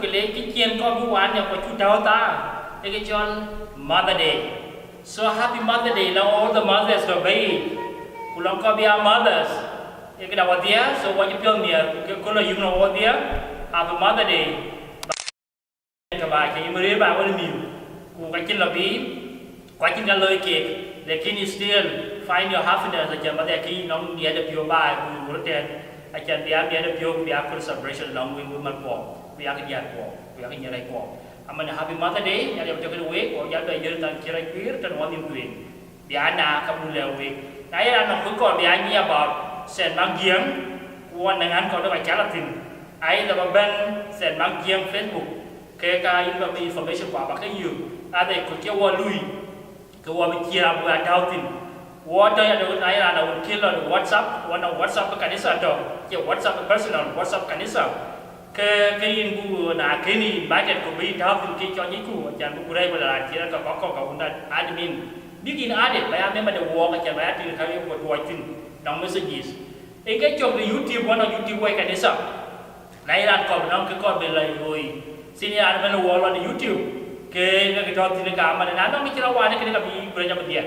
cái lễ cái chiên con bu ăn nhà có chút đau ta cái cho Mother Day so happy Mother Day now all the mothers are baby kulang ko biya mothers cái đầu tiên so what you feel me cái con là you know what dia happy Mother Day các bạn cái mới đến bạn có nhiều cụ cái chân là bí quá chân cả lời kể để khi you still find your happiness ở trên mà để khi nó nghe được nhiều bài cụ rất đẹp ở trên biya nghe được nhiều biya có celebration long với mặt quả biya cái nhạc quả biya cái nhạc này quả mình happy Mother Day nhà điều cho cái week của giáo đời dân tầng kia quyết trên mọi miền quyền biya na không leo week nãy là nó cũng còn biya nghe bảo sen mang giếng quan năng ăn còn nó phải trả là tiền ấy là bên sen mang giếng Facebook kể cả information quả cái nhiều đây có cái qua lui cái qua bên kia vừa đào tiền qua đây là này là đầu kia là WhatsApp WhatsApp cái này sao đó cái WhatsApp personal WhatsApp cái này sao cái in na cái này budget của bị đào tiền cái cho những cụ chẳng cụ đây là chỉ là có admin biết in admin bây giờ mình được work cái bây giờ thì thấy một vài tin trong messages cái trong YouTube YouTube quay cái này sao này là còn nó cái con bên này rồi sini ada mana wall di YouTube ke nak kita tidak kamar dan anda mikir awak ni kena kami berjaya dia